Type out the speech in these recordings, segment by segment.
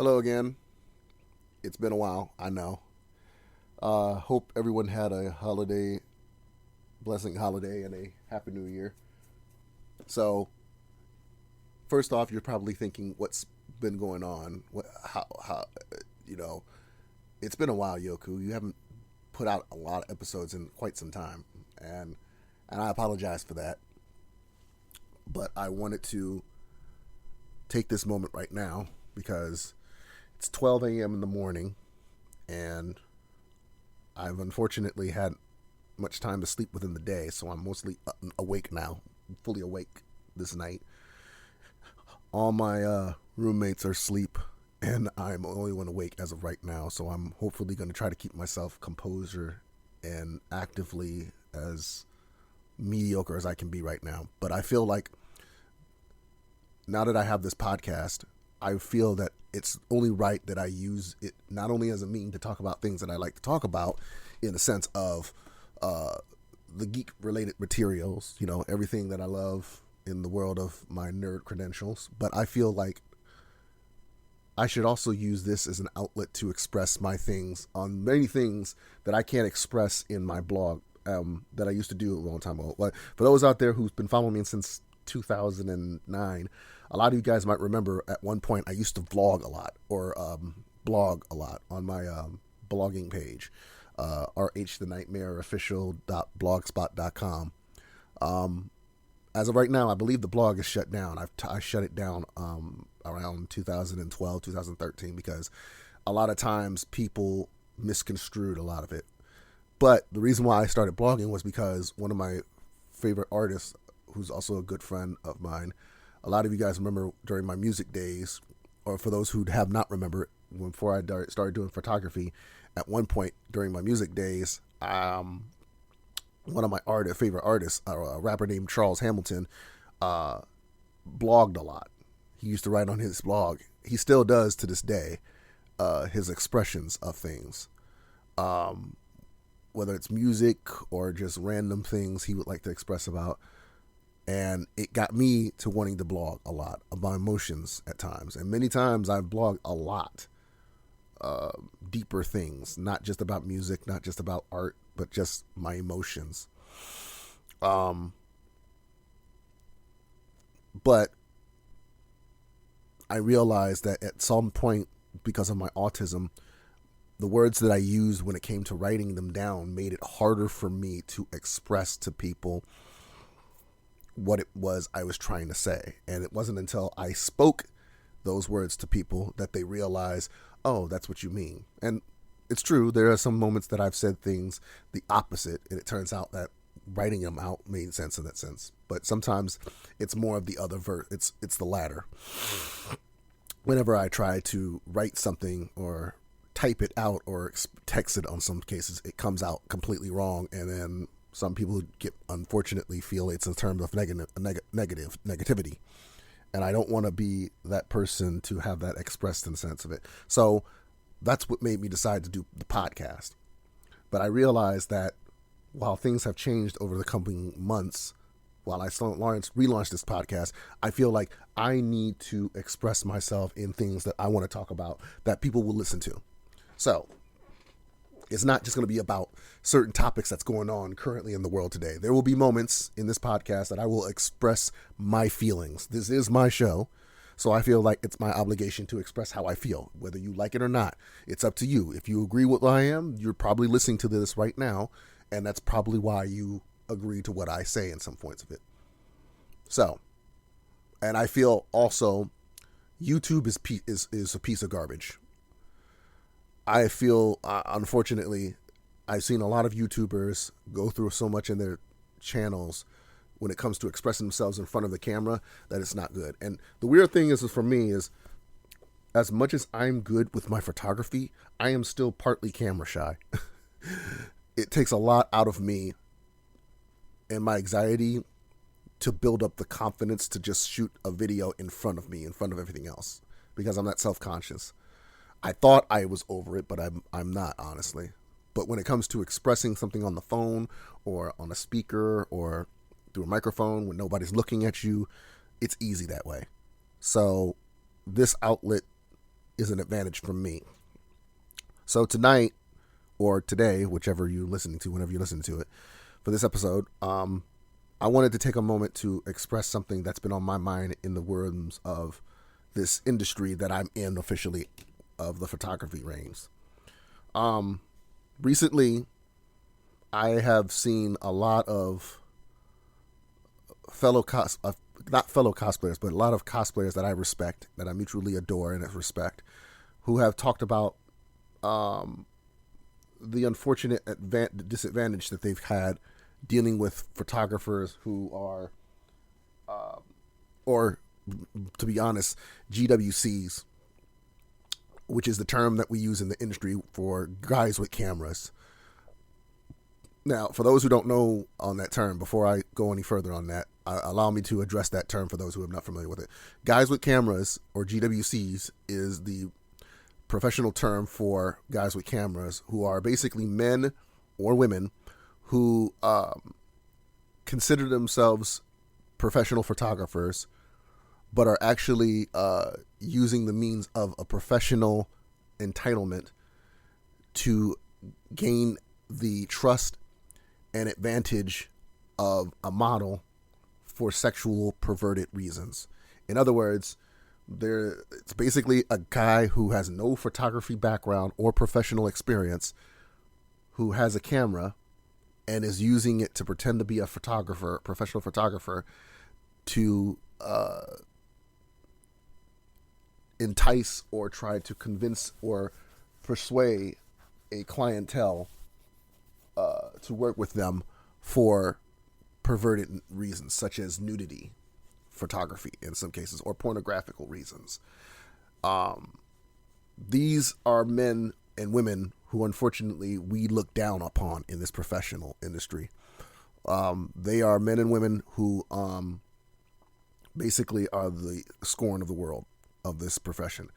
Hello again. It's been a while, I know. Hope everyone had a blessing holiday, and a happy new year. So, first off, you're probably thinking, what's been going on? You know, it's been a while, Yoku. You haven't put out a lot of episodes in quite some time, and and I apologize for that. But I wanted to take this moment right now because it's 12 a.m. in the morning, and I've unfortunately had much time to sleep within the day, so I'm mostly awake now, fully awake this night. All my roommates are asleep, and I'm the only one awake as of right now, so I'm hopefully going to try to keep myself composure and actively as mediocre as I can be right now. But I feel like now that I have this podcast, I feel that it's only right that I use it not only as a mean to talk about things that I like to talk about, in the sense of uh, the geek related materials, everything that I love in the world of my nerd credentials, but I feel like I should also use this as an outlet to express my things on many things that I can't express in my blog, that I used to do a long time ago. But for those out there who've been following me since 2009, a lot of you guys might remember at one point I used to vlog a lot, or blog a lot on my blogging page, rhthenightmareofficial.blogspot.com. As of right now, I believe the blog is shut down. I shut it down around 2012, 2013, because a lot of times people misconstrued a lot of it. But the reason why I started blogging was because one of my favorite artists, who's also a good friend of mine, a lot of you guys remember during my music days, or for those who have not remembered, before I started doing photography, at one point during my music days, one of my favorite artists, a rapper named Charles Hamilton, blogged a lot. He used to write on his blog. He still does to this day, his expressions of things. Whether it's music or just random things he would like to express about. And it got me to wanting to blog a lot about emotions at times. And many times I've blogged a lot, deeper things, not just about music, not just about art, but just my emotions. But I realized that at some point, because of my autism, the words that I used when it came to writing them down made it harder for me to express to people what it was I was trying to say. And it wasn't until I spoke those words to people that they realized, oh, that's what you mean. And it's true, there are some moments that I've said things the opposite, and it turns out that writing them out made sense in that sense. But sometimes it's more of the other it's the latter. Whenever I try to write something or type it out or text it, on some cases it comes out completely wrong, and then some people unfortunately feel it's in terms of negativity, and I don't want to be that person to have that expressed in the sense of it. So that's what made me decide to do the podcast. But I realized that while things have changed over the coming months, while I relaunched this podcast, I feel like I need to express myself in things that I want to talk about that people will listen to. So it's not just going to be about certain topics that's going on currently in the world today. There will be moments in this podcast that I will express my feelings. This is my show, so I feel like it's my obligation to express how I feel, whether you like it or not. It's up to you. If you agree with what I am, you're probably listening to this right now, and that's probably why you agree to what I say in some points of it. So, and I feel also YouTube is a piece of garbage. I feel, unfortunately, I've seen a lot of YouTubers go through so much in their channels when it comes to expressing themselves in front of the camera that it's not good. And the weird thing is for me is, as much as I'm good with my photography, I am still partly camera shy. It takes a lot out of me and my anxiety to build up the confidence to just shoot a video in front of me, in front of everything else, because I'm not self-conscious. I thought I was over it, but I'm not, honestly. But when it comes to expressing something on the phone or on a speaker or through a microphone when nobody's looking at you, it's easy that way. So this outlet is an advantage from me. So tonight, or today, whichever you're listening to, whenever you're listening to it, for this episode, I wanted to take a moment to express something that's been on my mind in the words of this industry that I'm in officially, of the photography range. Recently, I have seen a lot of not fellow cosplayers, but a lot of cosplayers that I respect, that I mutually adore and respect, who have talked about the unfortunate disadvantage that they've had dealing with photographers who are, or to be honest, GWCs, which is the term that we use in the industry for guys with cameras. Now, for those who don't know on that term, before I go any further on that, allow me to address that term for those who are not familiar with it. Guys with cameras, or GWCs, is the professional term for guys with cameras who are basically men or women who consider themselves professional photographers, but are actually using the means of a professional entitlement to gain the trust and advantage of a model for sexual perverted reasons. In other words, it's basically a guy who has no photography background or professional experience, who has a camera and is using it to pretend to be a photographer, professional photographer, to entice or try to convince or persuade a clientele to work with them for perverted reasons, such as nudity photography in some cases, or pornographical reasons. These are men and women who, unfortunately, we look down upon in this professional industry. They are men and women who basically are the scorn of the world of this profession.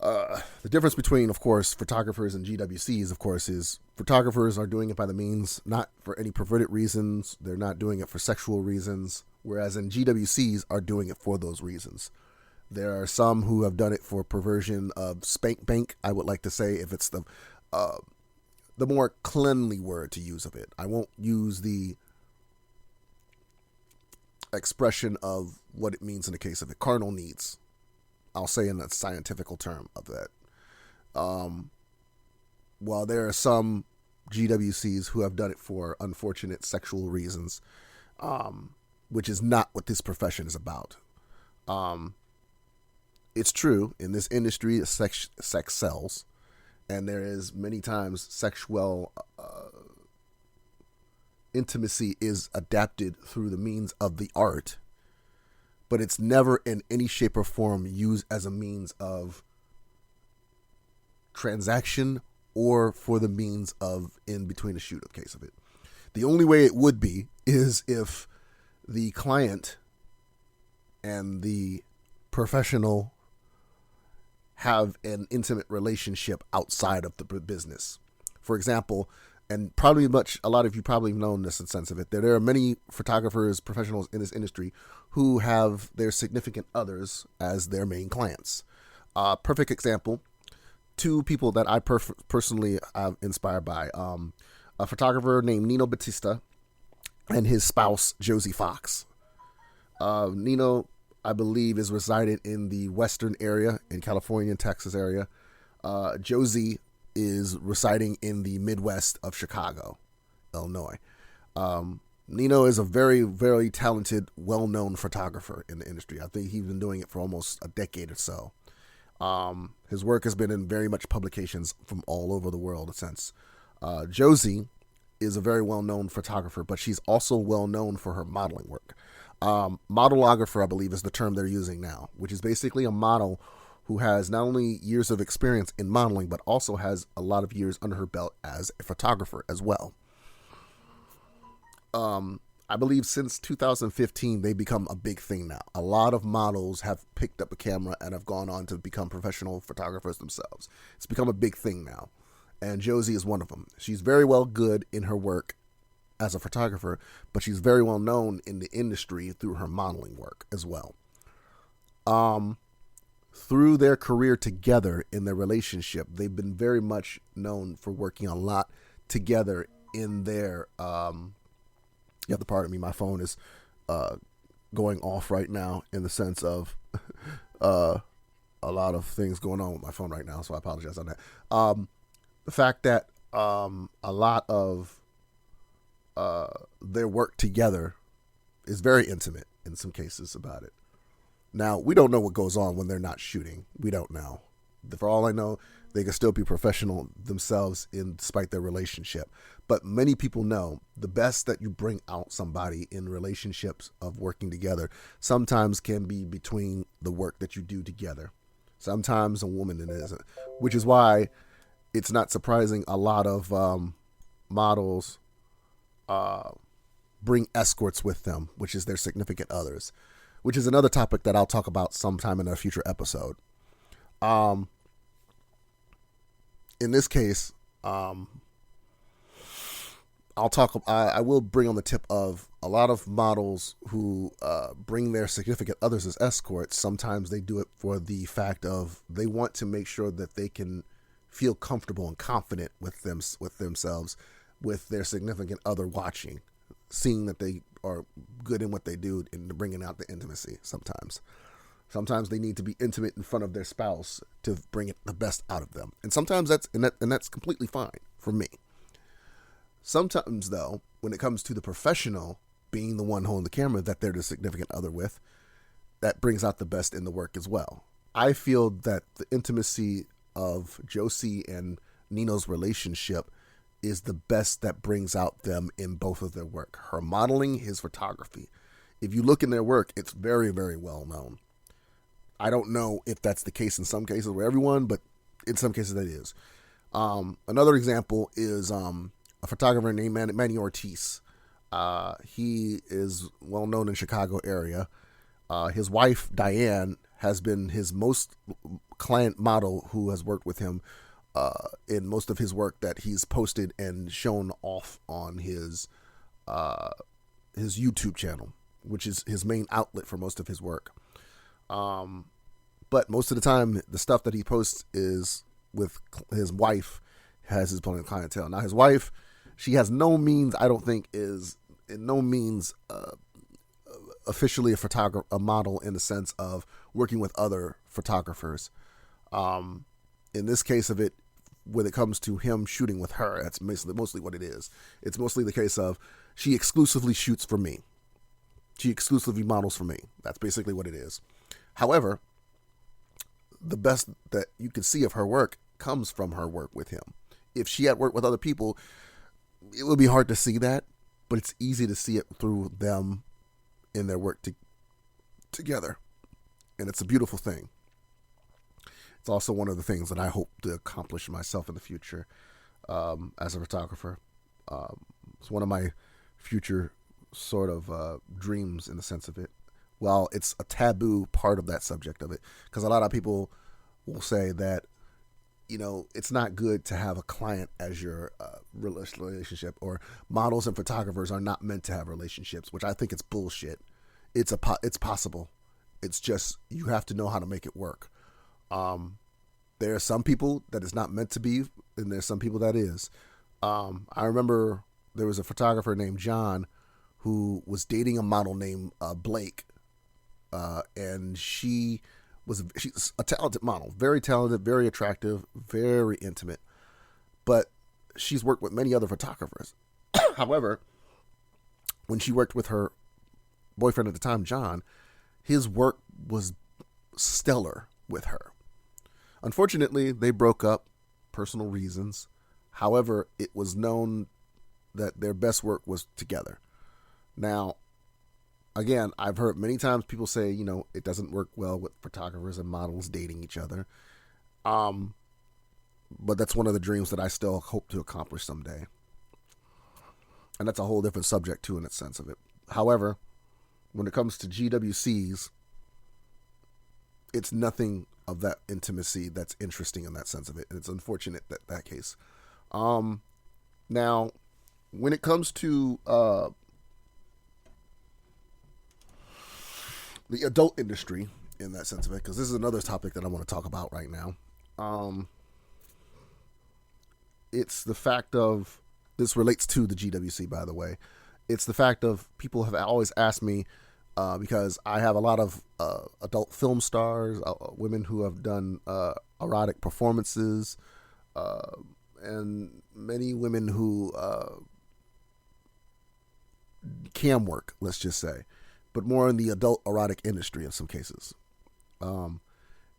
The difference between, of course, photographers and GWCs, of course, is photographers are doing it by the means, not for any perverted reasons. They're not doing it for sexual reasons, whereas in GWCs are doing it for those reasons. There are some who have done it for perversion of spank bank, I would like to say, if it's the more cleanly word to use of it. I won't use the expression of what it means in the case of it. Carnal needs, I'll say in a scientific term of that. While there are some GWCs who have done it for unfortunate sexual reasons, which is not what this profession is about. It's true, in this industry, sex sells, and there is many times sexual intimacy is adapted through the means of the art, but it's never in any shape or form used as a means of transaction or for the means of in between a shoot of case of it. The only way it would be is if the client and the professional have an intimate relationship outside of the business. For example, and a lot of you probably know this in the sense of it, there are many photographers, professionals in this industry who have their significant others as their main clients. Perfect example, two people that I personally am inspired by, a photographer named Nino Batista and his spouse, Josie Fox. Nino, I believe, is resided in the western area, in California and Texas area. Josie is residing in the Midwest of Chicago, Illinois. Nino is a very, very talented, well-known photographer in the industry. I think he's been doing it for almost a decade or so. His work has been in very much publications from all over the world, in a sense. Josie is a very well-known photographer, but she's also well-known for her modeling work. Modelographer, I believe, is the term they're using now, which is basically a model who has not only years of experience in modeling, but also has a lot of years under her belt as a photographer as well. I believe since 2015, they've become a big thing now. A lot of models have picked up a camera and have gone on to become professional photographers themselves. It's become a big thing now. And Josie is one of them. She's very well good in her work as a photographer, but she's very well known in the industry through her modeling work as well. through their career together in their relationship, they've been very much known for working a lot together in their. You have to pardon me. My phone is going off right now in the sense of a lot of things going on with my phone right now, so I apologize on that. The fact that a lot of their work together is very intimate in some cases about it. Now, we don't know what goes on when they're not shooting. We don't know. For all I know, they can still be professional themselves despite their relationship. But many people know the best that you bring out somebody in relationships of working together sometimes can be between the work that you do together. Sometimes a woman it isn't, which is why it's not surprising a lot of models bring escorts with them, which is their significant others, which is another topic that I'll talk about sometime in a future episode. In this case, I will bring on the tip of a lot of models who bring their significant others as escorts. Sometimes they do it for the fact of they want to make sure that they can feel comfortable and confident with themselves, with their significant other watching, seeing that they are good in what they do and bringing out the intimacy. Sometimes they need to be intimate in front of their spouse to bring the best out of them, and sometimes that's completely fine for me. Sometimes, though, when it comes to the professional being the one holding the camera that they're the significant other with, that brings out the best in the work as well. I feel that the intimacy of Josie and Nino's relationship is the best that brings out them in both of their work. Her modeling, his photography. If you look in their work, it's very, very well known. I don't know if that's the case in some cases with everyone, but in some cases that is. Another example is a photographer named Manny Ortiz. He is well known in Chicago area. His wife, Diane, has been his most client model who has worked with him in most of his work that he's posted and shown off on his YouTube channel, which is his main outlet for most of his work. But most of the time, the stuff that he posts is with his wife, has his clientele. Now, his wife, she has no means, I don't think, is in no means officially a model in the sense of working with other photographers. In this case of it, when it comes to him shooting with her, that's mostly what it is. It's mostly the case of she exclusively shoots for me. She exclusively models for me. That's basically what it is. However, the best that you can see of her work comes from her work with him. If she had worked with other people, it would be hard to see that, but it's easy to see it through them in their work together. And it's a beautiful thing. It's also one of the things that I hope to accomplish myself in the future as a photographer. It's one of my future sort of dreams in the sense of it. Well, it's a taboo part of that subject of it, because a lot of people will say that, you know, it's not good to have a client as your relationship, or models and photographers are not meant to have relationships, which I think it's bullshit. It's possible. It's just you have to know how to make it work. There are some people that it's not meant to be, and there's some people that is. I remember there was a photographer named John who was dating a model named Blake. And she's a talented model, very talented, very attractive, very intimate, but she's worked with many other photographers. However, when she worked with her boyfriend at the time, John, his work was stellar with her. Unfortunately, they broke up, personal reasons. However, it was known that their best work was together. Now, again, I've heard many times people say, you know, it doesn't work well with photographers and models dating each other. But that's one of the dreams that I still hope to accomplish someday. And that's a whole different subject too, in the sense of it. However, when it comes to GWCs, it's nothing of that intimacy that's interesting in that sense of it. And it's unfortunate that case. Now, when it comes to the adult industry, in that sense of it, because this is another topic that I want to talk about right now. Um, it's the fact of, this relates to the GWC, by the way. It's the fact of, people have always asked me, because I have a lot of adult film stars, women who have done erotic performances, and many women who cam work, let's just say, but more in the adult erotic industry in some cases. And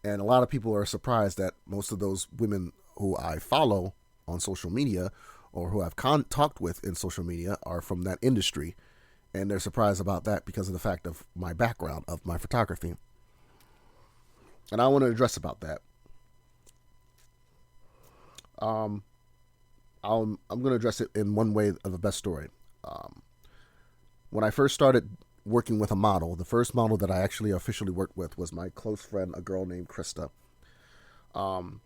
a lot of people are surprised that most of those women who I follow on social media, or who I've talked with in social media, are from that industry. And they're surprised about that because of the fact of my background, of my photography. And I want to address about that. I'm going to address it in one way of the best story. When I first started working with a model, the first model that I actually officially worked with was my close friend, a girl named Krista. When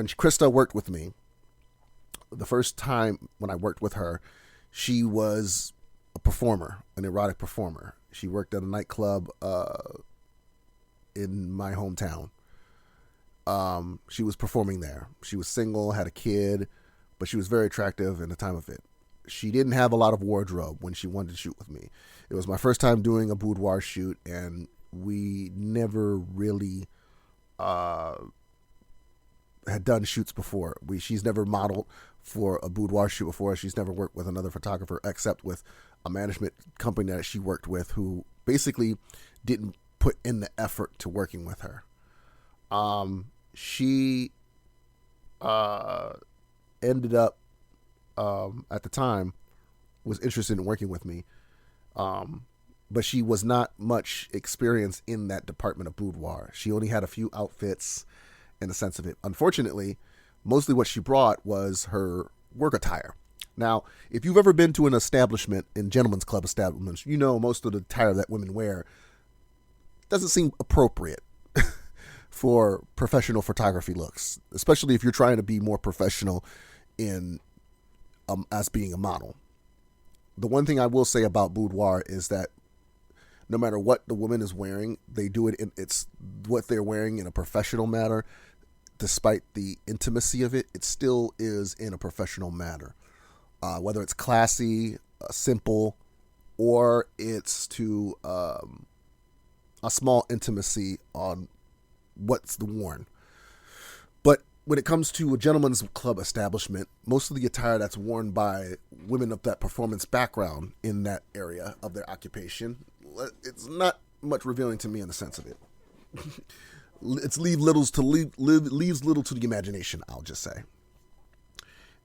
Krista worked with me, the first time when I worked with her, she was a performer, an erotic performer. She worked at a nightclub in my hometown. She was performing there. She was single, had a kid, but she was very attractive in the time of it. She didn't have a lot of wardrobe when she wanted to shoot with me. It was my first time doing a boudoir shoot, and we never really had done shoots before. She's never modeled for a boudoir shoot before. She's never worked with another photographer except with a management company that she worked with, who basically didn't put in the effort to working with her. She ended up, at the time, was interested in working with me, but she was not much experienced in that department of boudoir. She only had a few outfits in the sense of it. Unfortunately, mostly what she brought was her work attire. Now, if you've ever been to an establishment, in gentlemen's club establishments, you know most of the attire that women wear doesn't seem appropriate for professional photography looks, especially if you're trying to be more professional in as being a model. The one thing I will say about boudoir is that no matter what the woman is wearing, they do it it's what they're wearing in a professional manner. Despite the intimacy of it, it still is in a professional manner. Whether it's classy, simple, or it's to a small intimacy on what's worn. But when it comes to a gentleman's club establishment, most of the attire that's worn by women of that performance background in that area of their occupation, it's not much revealing to me in the sense of it. It's leaves little to the imagination, I'll just say.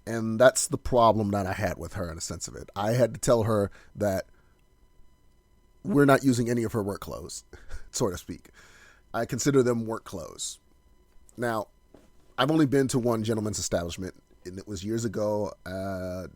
And that's the problem that I had with her in the sense of it. I had to tell her that we're not using any of her work clothes, so to speak. I consider them work clothes. Now, I've only been to one gentleman's establishment, and it was years ago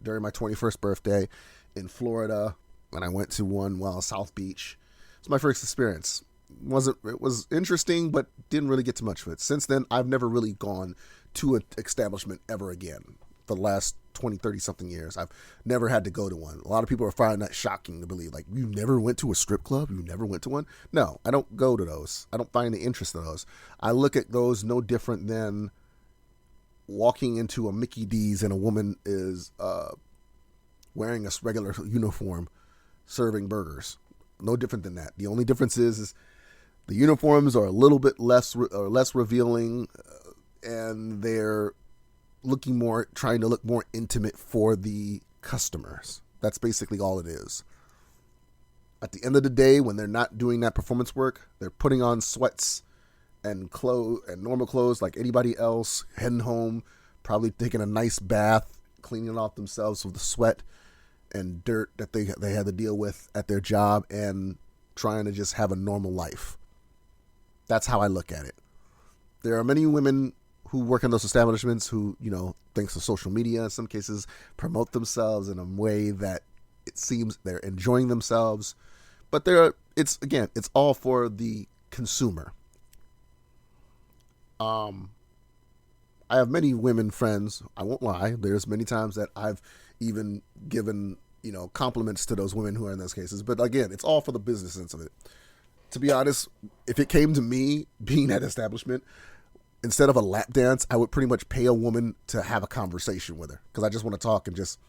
during my 21st birthday in Florida, when I went to one South Beach. It's my first experience. It was interesting, but didn't really get too much of it. Since then, I've never really gone to an establishment ever again. For the last 20, 30 something years, I've never had to go to one. A lot of people are finding that shocking to believe. Like, you never went to a strip club? You never went to one? No, I don't go to those. I don't find the interest in those. I look at those no different than walking into a Mickey D's and a woman is wearing a regular uniform serving burgers. No different than that. The only difference is the uniforms are a little bit less revealing, and they're trying to look more intimate for the customers. That's basically all it is. At the end of the day, when they're not doing that performance work, they're putting on sweats and clothes and normal clothes like anybody else, heading home, probably taking a nice bath, cleaning off themselves with the sweat and dirt that they had to deal with at their job, and trying to just have a normal life. That's how I look at it. There are many women who work in those establishments who, thanks to social media in some cases, promote themselves in a way that it seems they're enjoying themselves. But it's all for the consumer. I have many women friends. I won't lie. There's many times that I've even given, compliments to those women who are in those cases. But again, it's all for the business sense of it. To be honest, if it came to me being at establishment, instead of a lap dance, I would pretty much pay a woman to have a conversation with her because I just want to talk and just,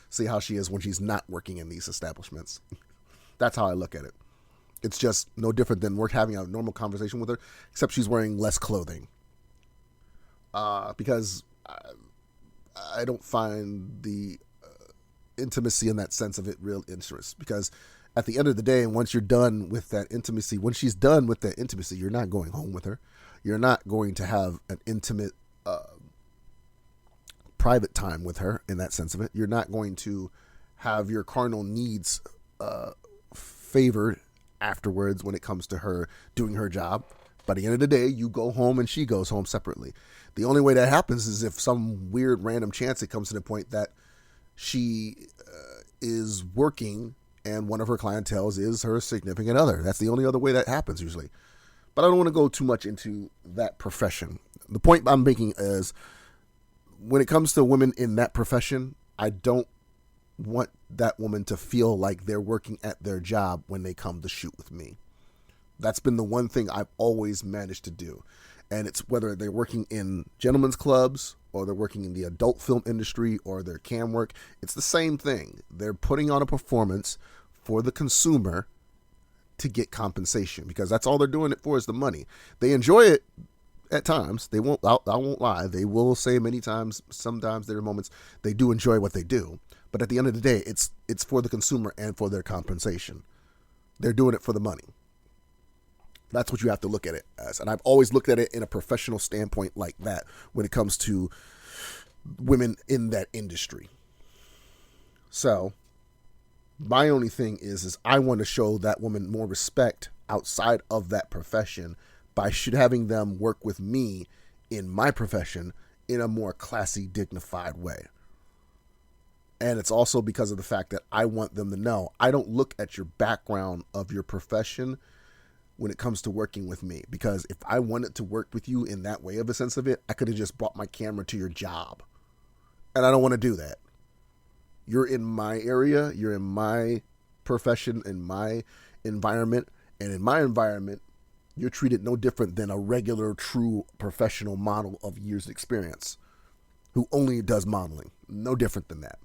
see how she is when she's not working in these establishments. That's how I look at it. It's just no different than we're having a normal conversation with her, except she's wearing less clothing. Because I don't find the intimacy in that sense of it real interest. Because at the end of the day, once you're done with that intimacy, when she's done with that intimacy, you're not going home with her. You're not going to have an intimate, private time with her in that sense of it. You're not going to have your carnal needs favored afterwards when it comes to her doing her job. By the end of the day, you go home and she goes home separately. The only way that happens is if some weird random chance it comes to the point that she is working and one of her clienteles is her significant other. That's the only other way that happens usually. But I don't want to go too much into that profession. The point I'm making is when it comes to women in that profession, I don't want that woman to feel like they're working at their job when they come to shoot with me. That's been the one thing I've always managed to do. And it's whether they're working in gentlemen's clubs or they're working in the adult film industry or their cam work, it's the same thing. They're putting on a performance for the consumer to get compensation because that's all they're doing it for is the money. They enjoy it at times. They won't, I won't lie. They will say many times, sometimes there are moments they do enjoy what they do. But at the end of the day, it's for the consumer and for their compensation. They're doing it for the money. That's what you have to look at it as. And I've always looked at it in a professional standpoint like that when it comes to women in that industry. So my only thing is I want to show that woman more respect outside of that profession by having them work with me in my profession in a more classy, dignified way. And it's also because of the fact that I want them to know I don't look at your background of your profession when it comes to working with me. Because if I wanted to work with you in that way of a sense of it, I could have just brought my camera to your job. And I don't want to do that. You're in my area. You're in my profession, in my environment. And in my environment, you're treated no different than a regular, true professional model of years of experience who only does modeling. No different than that.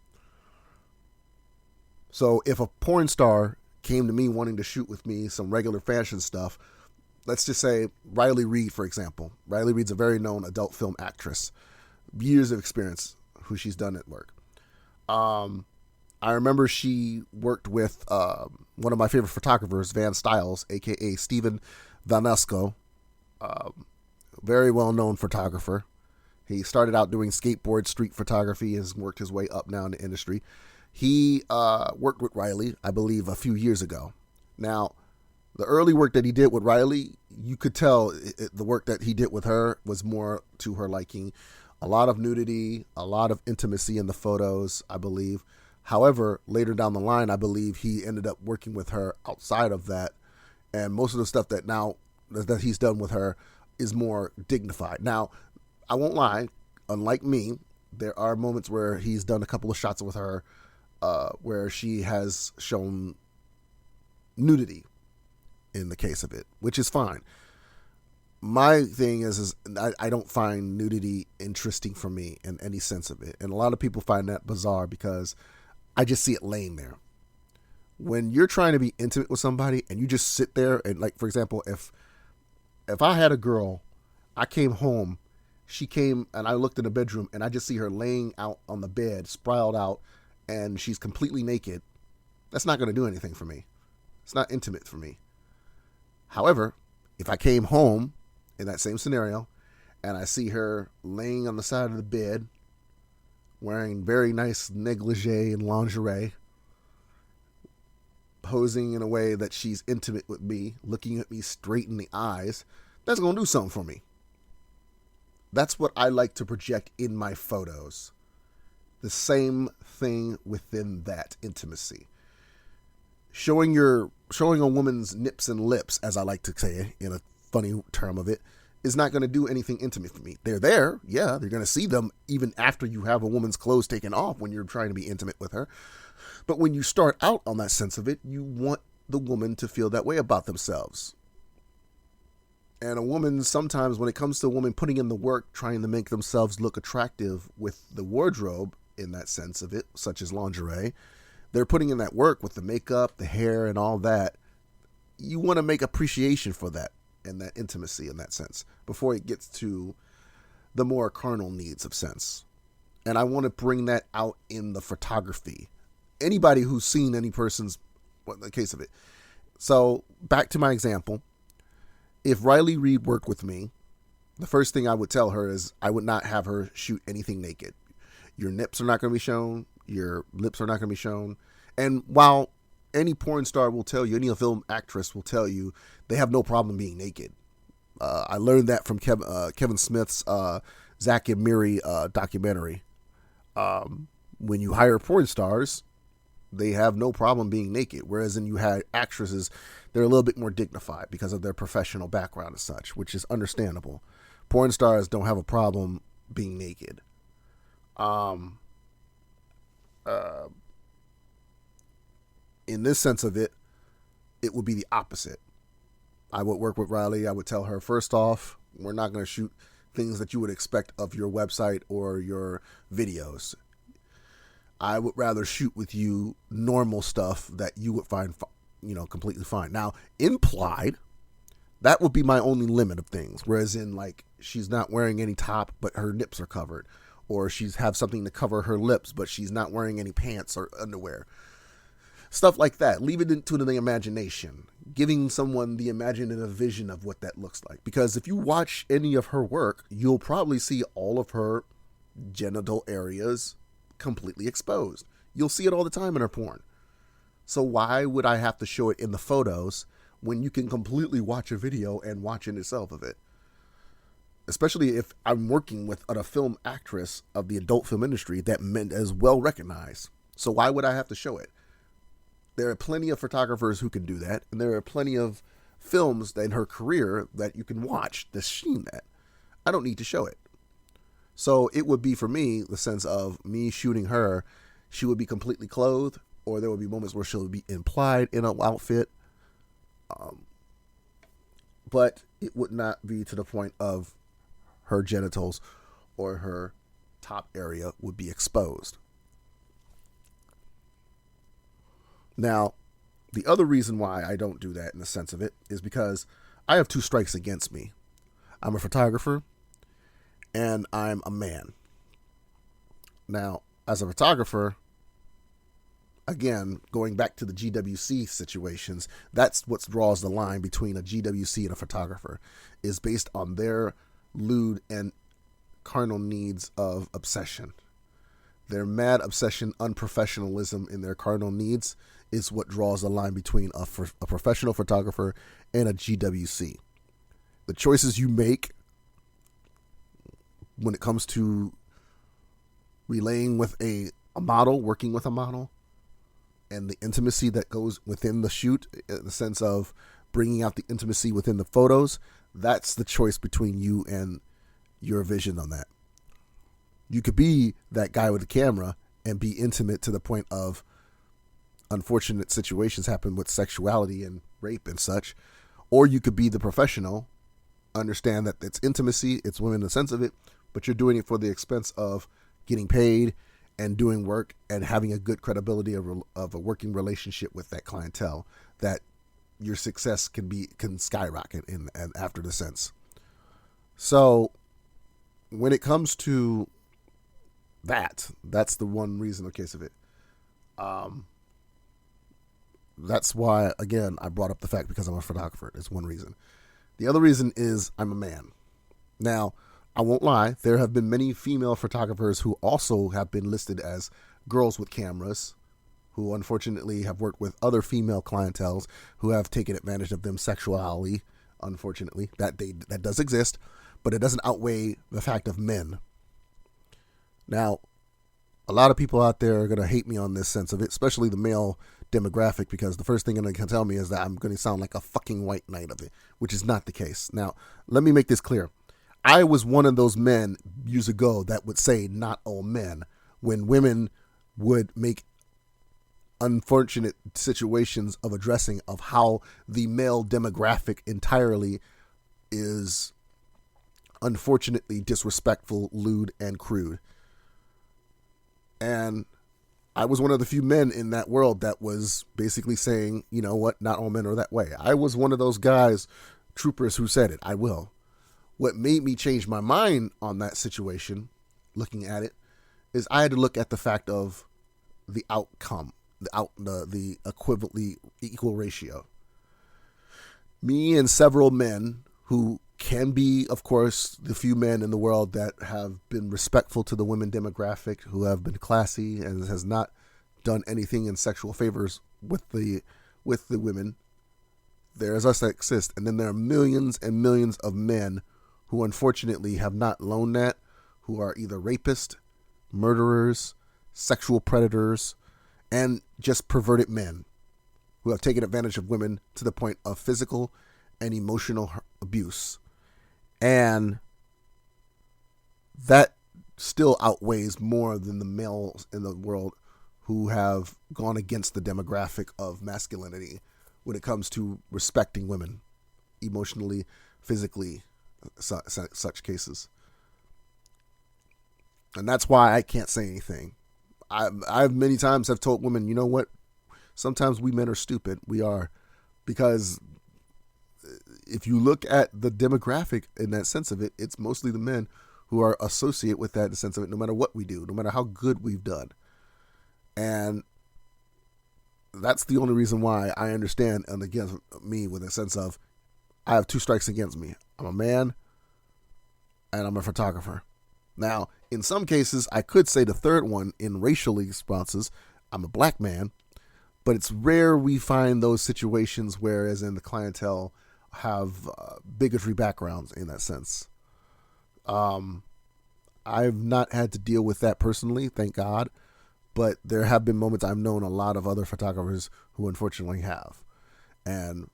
So if a porn star came to me wanting to shoot with me some regular fashion stuff, let's just say Riley Reid, for example. Riley Reid's a very known adult film actress. Years of experience, who she's done at work. I remember she worked with one of my favorite photographers, Van Styles, a.k.a. Steven Vanesco. Very well-known photographer. He started out doing skateboard street photography, has worked his way up now in the industry. He worked with Riley, I believe, a few years ago. Now, the early work that he did with Riley, you could tell the work that he did with her was more to her liking. A lot of nudity, a lot of intimacy in the photos, I believe. However, later down the line, I believe he ended up working with her outside of that. And most of the stuff that he's done with her is more dignified. Now, I won't lie, unlike me, there are moments where he's done a couple of shots with her where she has shown nudity in the case of it, which is fine. My thing is I don't find nudity interesting for me in any sense of it. And a lot of people find that bizarre because I just see it laying there. When you're trying to be intimate with somebody and you just sit there and, like, for example, if I had a girl, I came home, she came and I looked in the bedroom and I just see her laying out on the bed, sprawled out, and she's completely naked, that's not going to do anything for me. It's not intimate for me. However, if I came home in that same scenario and I see her laying on the side of the bed wearing very nice negligee and lingerie, posing in a way that she's intimate with me, looking at me straight in the eyes, that's going to do something for me. That's what I like to project in my photos. The same thing within that intimacy. Showing a woman's nips and lips, as I like to say in a funny term of it, is not going to do anything intimate for me. They're there. Yeah, they're going to see them even after you have a woman's clothes taken off when you're trying to be intimate with her. But when you start out on that sense of it, you want the woman to feel that way about themselves. And a woman, sometimes when it comes to a woman putting in the work, trying to make themselves look attractive with the wardrobe, in that sense of it, such as lingerie, they're putting in that work with the makeup, the hair, and all that. You want to make appreciation for that and that intimacy in that sense before it gets to the more carnal needs of sense. And I want to bring that out in the photography. Anybody who's seen any person's, the case of it. So back to my example. If Riley Reid worked with me, the first thing I would tell her is I would not have her shoot anything naked. Your nips are not going to be shown. Your lips are not going to be shown. And while any porn star will tell you, any film actress will tell you, they have no problem being naked. I learned that from Kevin Smith's Zack and Miri documentary. When you hire porn stars, they have no problem being naked. Whereas when you had actresses, they're a little bit more dignified because of their professional background and such, which is understandable. Porn stars don't have a problem being naked. In this sense of it, it would be the opposite. I would work with Riley. I would tell her, first off, we're not going to shoot things that you would expect of your website or your videos. I would rather shoot with you normal stuff that you would find, completely fine. Now, implied, that would be my only limit of things. Whereas in, like, she's not wearing any top, but her nips are covered. Or she's have something to cover her lips, but she's not wearing any pants or underwear. Stuff like that. Leave it into the imagination. Giving someone the imaginative vision of what that looks like. Because if you watch any of her work, you'll probably see all of her genital areas completely exposed. You'll see it all the time in her porn. So why would I have to show it in the photos when you can completely watch a video and watch it itself of it? Especially if I'm working with a film actress of the adult film industry that is well recognized. So why would I have to show it? There are plenty of photographers who can do that, and there are plenty of films in her career that you can watch that's seen that. I don't need to show it. So it would be, for me, the sense of me shooting her, she would be completely clothed, or there would be moments where she'll be implied in an outfit. But it would not be to the point of her genitals or her top area would be exposed. Now, the other reason why I don't do that in the sense of it is because I have two strikes against me. I'm a photographer and I'm a man. Now, as a photographer, again, going back to the GWC situations, that's what draws the line between a GWC and a photographer, is based on their lewd and carnal needs of obsession. Their mad obsession, unprofessionalism in their carnal needs is what draws the line between a professional photographer and a GWC. The choices you make when it comes to relaying with a model, working with a model, and the intimacy that goes within the shoot, in the sense of bringing out the intimacy within the photos, that's the choice between you and your vision on that. You could be that guy with the camera and be intimate to the point of unfortunate situations happen with sexuality and rape and such. Or you could be the professional, understand that it's intimacy, it's women in the sense of it, but you're doing it for the expense of getting paid and doing work and having a good credibility of a working relationship with that clientele, that your success can skyrocket in and after the sense. So when it comes to that's the one reason, the case of it. That's why, again, I brought up the fact because I'm a photographer. It's one reason. The other reason is I'm a man. Now, I won't lie. There have been many female photographers who also have been listed as girls with cameras, who unfortunately have worked with other female clienteles who have taken advantage of them sexually. Unfortunately, that does exist, but it doesn't outweigh the fact of men. Now, a lot of people out there are going to hate me on this sense of it, especially the male demographic, because the first thing they're going to tell me is that I'm going to sound like a fucking white knight of it, which is not the case. Now, let me make this clear. I was one of those men years ago that would say not all men when women would make unfortunate situations of addressing of how the male demographic entirely is unfortunately disrespectful, lewd, and crude. And I was one of the few men in that world that was basically saying, you know what, not all men are that way. I was one of those guys, troopers, who said it. I will. What made me change my mind on that situation, looking at it, is I had to look at the fact of the outcome, the equivalently equal ratio. Me and several men who can be, of course, the few men in the world that have been respectful to the women demographic, who have been classy and has not done anything in sexual favors with the women. There's us that exist, and then there are millions and millions of men who unfortunately have not known that, who are either rapists, murderers, sexual predators, and just perverted men who have taken advantage of women to the point of physical and emotional abuse. And that still outweighs more than the males in the world who have gone against the demographic of masculinity when it comes to respecting women emotionally, physically, such cases. And that's why I can't say anything. I've many times have told women, you know what? Sometimes we men are stupid. We are. Because if you look at the demographic in that sense of it, it's mostly the men who are associated with that in the sense of it, no matter what we do, no matter how good we've done. And that's the only reason why I understand and against me with a sense of I have two strikes against me. I'm a man and I'm a photographer. Now, in some cases, I could say the third one in racial responses, I'm a black man, but it's rare we find those situations whereas in the clientele have bigotry backgrounds in that sense. I've not had to deal with that personally, thank God, but there have been moments I've known a lot of other photographers who unfortunately have. And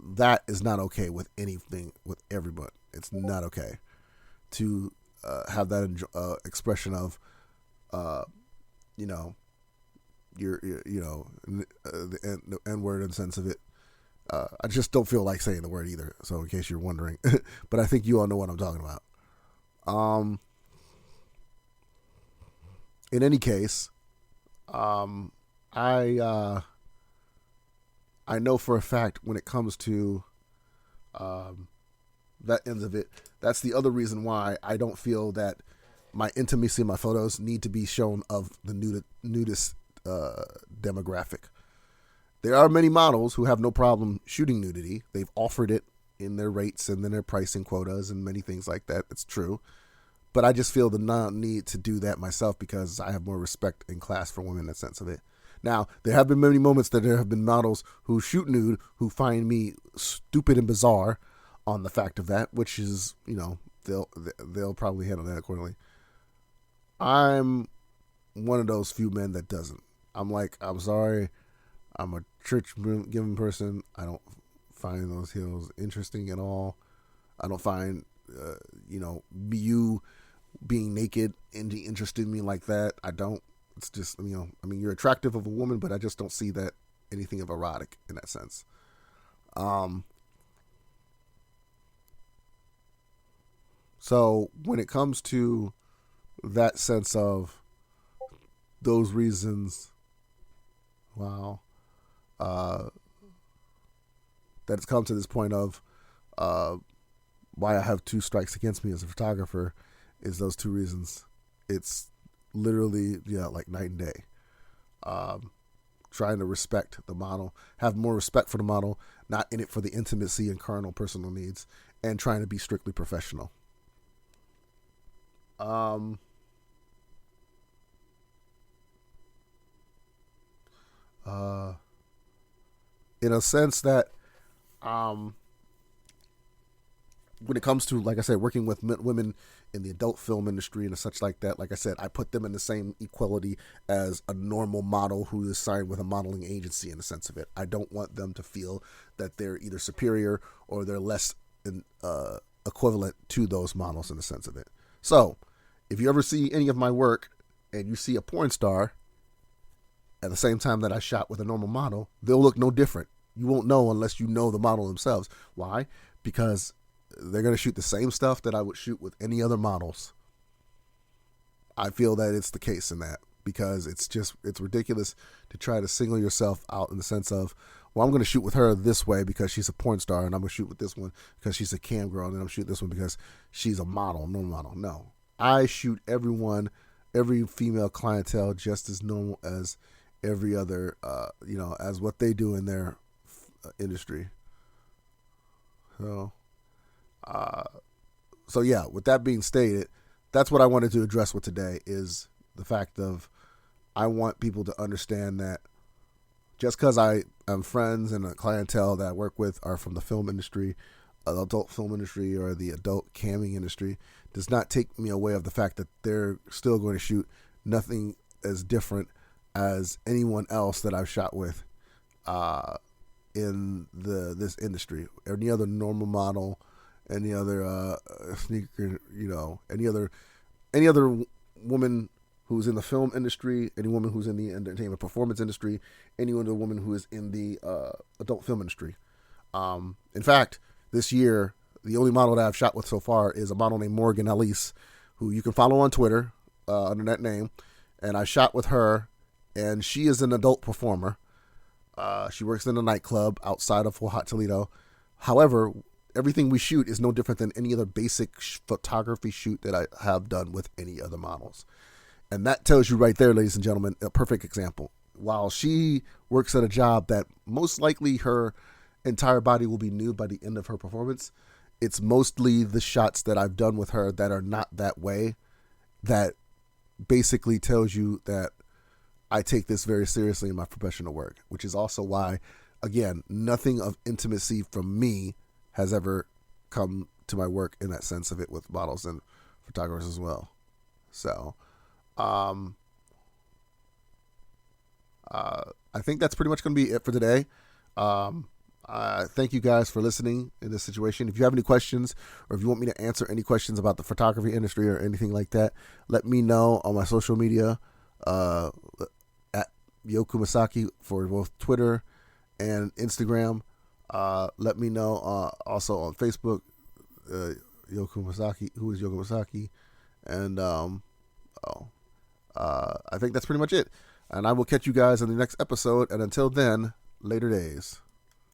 that is not okay with anything, with everybody. It's not okay to have that expression of, the N-word in the sense of it. I just don't feel like saying the word either. So in case you're wondering, but I think you all know what I'm talking about. In any case, I know for a fact when it comes to that ends of it, that's the other reason why I don't feel that my intimacy in my photos need to be shown of the nudist demographic. There are many models who have no problem shooting nudity. They've offered it in their rates and then their pricing quotas and many things like that. It's true. But I just feel the need to do that myself because I have more respect and class for women in that sense of it. Now, there have been many moments that there have been models who shoot nude who find me stupid and bizarre on the fact of that, which is, they'll probably handle that accordingly. I'm one of those few men that doesn't. I'm sorry. I'm a church-giving person. I don't find those heels interesting at all. I don't find, you being naked interested in me like that. I don't. It's just, you're attractive of a woman, but I just don't see that anything of erotic in that sense. So when it comes to that sense of those reasons, that it's come to this point of why I have two strikes against me as a photographer is those two reasons. It's literally, like night and day. Trying to respect the model, have more respect for the model, not in it for the intimacy and carnal personal needs, and trying to be strictly professional. In a sense that, when it comes to, like I said, working with women in the adult film industry and such like that, like I said, I put them in the same equality as a normal model who is signed with a modeling agency in the sense of it. I don't want them to feel that they're either superior or they're less equivalent to those models in the sense of it. So, if you ever see any of my work and you see a porn star at the same time that I shot with a normal model, they'll look no different. You won't know unless you know the model themselves. Why? Because they're going to shoot the same stuff that I would shoot with any other models. I feel that it's the case in that, because it's ridiculous to try to single yourself out in the sense of, well, I'm going to shoot with her this way because she's a porn star, and I'm going to shoot with this one because she's a cam girl, and then I'm shooting this one because she's a model, normal model. No. I shoot everyone, every female clientele just as normal as every other, as what they do in their industry. So yeah, with that being stated, that's what I wanted to address with today, is the fact of, I want people to understand that just because I am friends and a clientele that I work with are from the film industry, adult film industry, or the adult camming industry, does not take me away of the fact that they're still going to shoot nothing as different as anyone else that I've shot with in this industry. Any other normal model, any other sneaker, any other woman who's in the film industry, any woman who's in the entertainment performance industry, any other woman who is in the adult film industry. In fact, this year, the only model that I've shot with so far is a model named Morgan Elise, who you can follow on Twitter under that name. And I shot with her, and she is an adult performer. She works in a nightclub outside of Fort Hot, Toledo. However, everything we shoot is no different than any other basic photography shoot that I have done with any other models. And that tells you right there, ladies and gentlemen, a perfect example. While she works at a job that most likely her entire body will be nude by the end of her performance, it's mostly the shots that I've done with her that are not that way that basically tells you that I take this very seriously in my professional work, which is also why, again, nothing of intimacy from me has ever come to my work in that sense of it with models and photographers as well. So, I think that's pretty much going to be it for today. Thank you guys for listening in this situation. If you have any questions, or if you want me to answer any questions about the photography industry or anything like that, let me know on my social media, at Yoku Masaki for both Twitter and Instagram. Let me know also on Facebook, Yoku Masaki, who is Yoku Masaki. And I think that's pretty much it. And I will catch you guys in the next episode. And until then, later days.